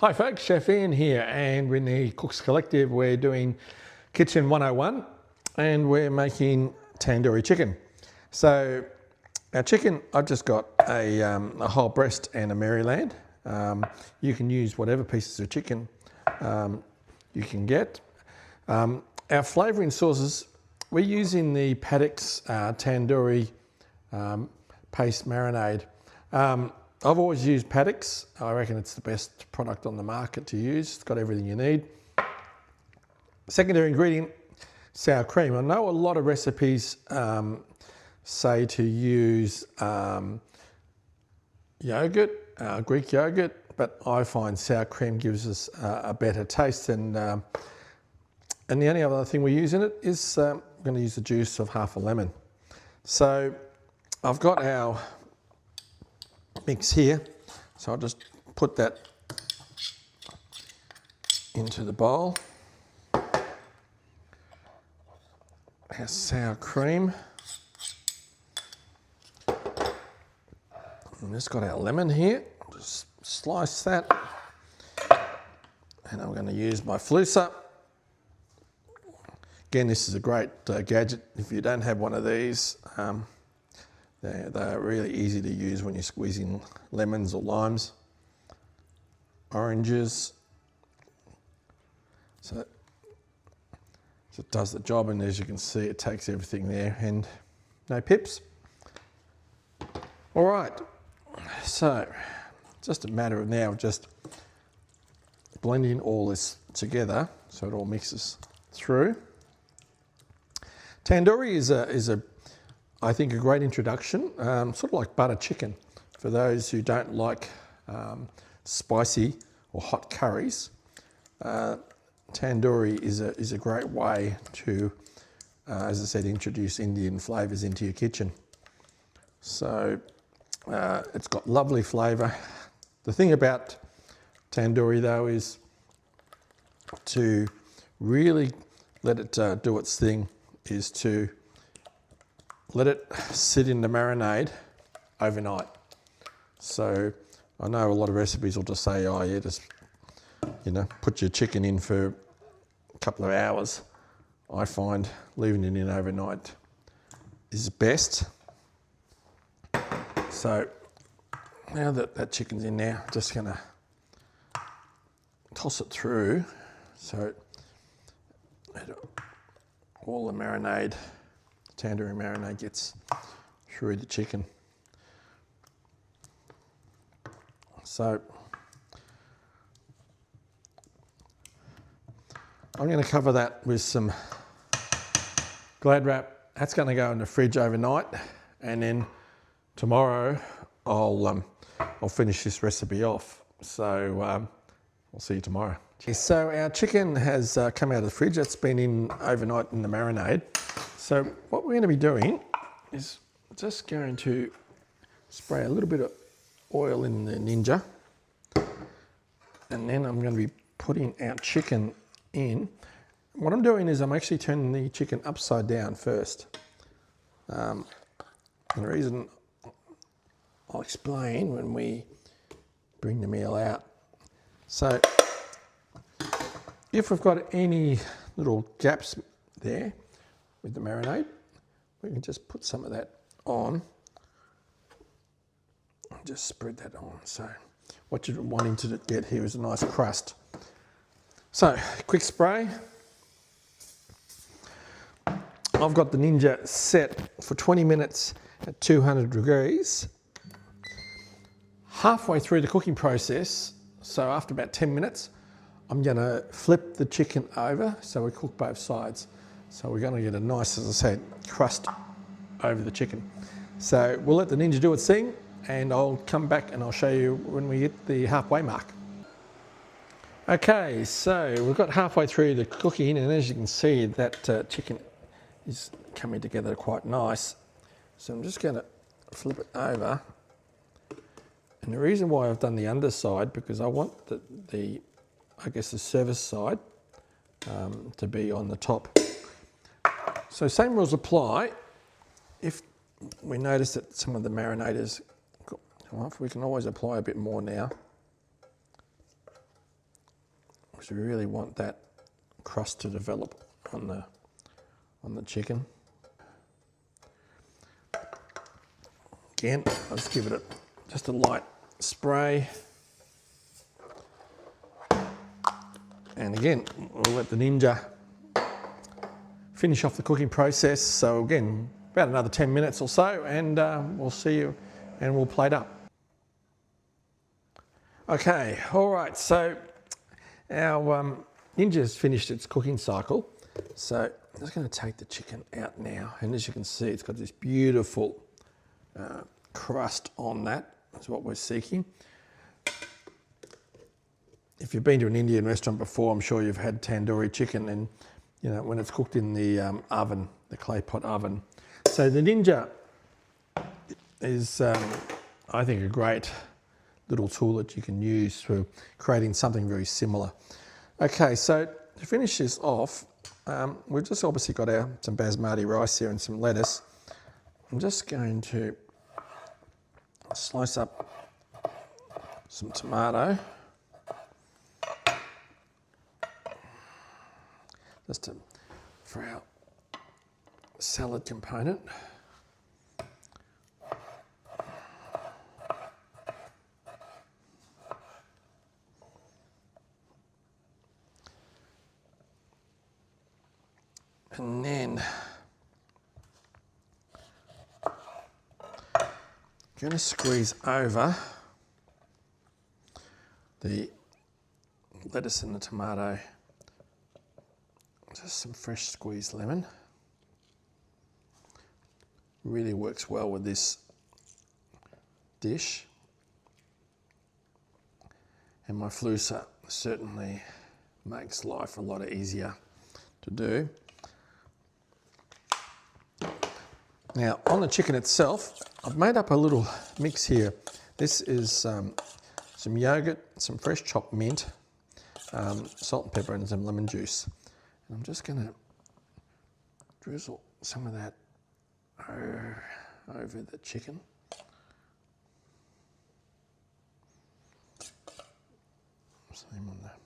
Hi folks, Chef Ian here, and we're in the Cooks Collective. We're doing Kitchen 101 and we're making tandoori chicken. So our chicken, I've just got a whole breast and a Maryland. You can use whatever pieces of chicken you can get. Our flavouring sauces, we're using the Patak's tandoori paste marinade. I've always used Patak's. I reckon it's the best product on the market to use. It's got everything you need. Secondary ingredient, sour cream. I know a lot of recipes say to use yogurt, Greek yogurt, but I find sour cream gives us a better taste. And the only other thing we use in it is I'm going to use the juice of half a lemon. So I've got our mix here, so I'll just put that into the bowl. Our sour cream. And just got our lemon here. Just slice that. And I'm going to use my flusser. Again, this is a great gadget. If you don't have one of these, they're really easy to use when you're squeezing lemons or limes, oranges. So it does the job, and as you can see, it takes everything there and no pips. All right, so just a matter of now just blending all this together so it all mixes through. Tandoori is I think a great introduction, sort of like butter chicken. For those who don't like spicy or hot curries, tandoori is a great way to, as I said, introduce Indian flavours into your kitchen. So it's got lovely flavour. The thing about tandoori though is to really let it do its thing is to let it sit in the marinade overnight. So I know a lot of recipes will just say, oh yeah, just, put your chicken in for a couple of hours. I find leaving it in overnight is best. So now that chicken's in there, I'm just gonna toss it through so all the marinade, tandoori marinade, gets through the chicken. So I'm going to cover that with some Glad wrap. That's going to go in the fridge overnight, and then tomorrow I'll finish this recipe off. So I'll see you tomorrow. So our chicken has come out of the fridge. It's been in overnight in the marinade. So what we're going to be doing is just going to spray a little bit of oil in the Ninja, and then I'm going to be putting our chicken in. What I'm doing is I'm actually turning the chicken upside down first. And the reason I'll explain when we bring the meal out. So if we've got any little gaps there with the marinade, we can just put some of that on and just spread that on. So what you're wanting to get here is a nice crust. So quick spray. I've got the Ninja set for 20 minutes at 200 degrees. Halfway through the cooking process, so after about 10 minutes, I'm going to flip the chicken over so we cook both sides. So we're going to get a nice, as I said, crust over the chicken. So we'll let the Ninja do its thing, and I'll come back and I'll show you when we hit the halfway mark. Okay, so we've got halfway through the cooking, and as you can see, that chicken is coming together quite nice. So I'm just going to flip it over. And the reason why I've done the underside, because I want the service side to be on the top. So same rules apply. If we notice that some of the marinade has come off, we can always apply a bit more now. because we really want that crust to develop on the chicken. Again, I'll just give it just a light spray. And again, we'll let the Ninja finish off the cooking process. So again, about another 10 minutes or so, and we'll see you and we'll plate up. Okay, all right, so our Ninja's finished its cooking cycle. So I'm just going to take the chicken out now, and as you can see, it's got this beautiful crust on that. That's what we're seeking. If you've been to an Indian restaurant before, I'm sure you've had tandoori chicken, and you know when it's cooked in the oven, the clay pot oven. So the Ninja is, I think, a great little tool that you can use for creating something very similar. Okay, so to finish this off, we've just obviously got some basmati rice here and some lettuce. I'm just going to slice up some tomato, just for our salad component. And then I'm going to squeeze over the lettuce and the tomato, just some fresh squeezed lemon. Really works well with this dish. And my flusser certainly makes life a lot easier to do. Now, on the chicken itself, I've made up a little mix here. This is some yogurt, some fresh chopped mint, salt and pepper, and some lemon juice. And I'm just going to drizzle some of that over the chicken. Same on there.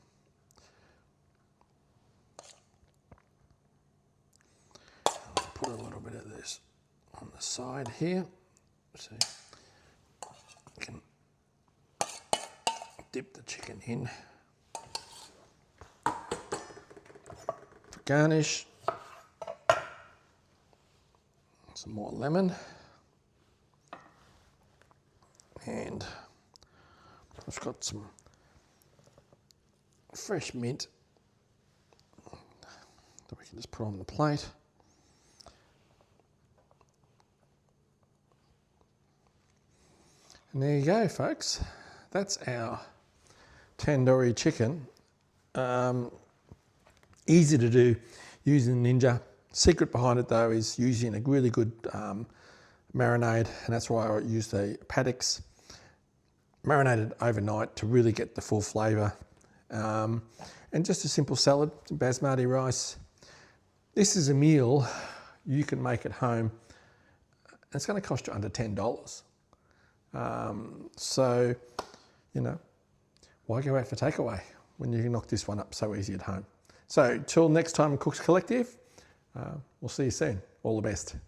I'll put a little bit of this on the side here, so you can dip the chicken in. For garnish, some more lemon, and I've got some fresh mint that we can just put on the plate. And there you go, folks. That's our tandoori chicken. Easy to do using Ninja. Secret behind it though is using a really good marinade, and that's why I use the Pataks marinated overnight to really get the full flavour. And just a simple salad, some basmati rice. This is a meal you can make at home. It's going to cost you under $10. So, you know, why go out for takeaway when you can knock this one up so easy at home? So, till next time, Cooks Collective, we'll see you soon. All the best.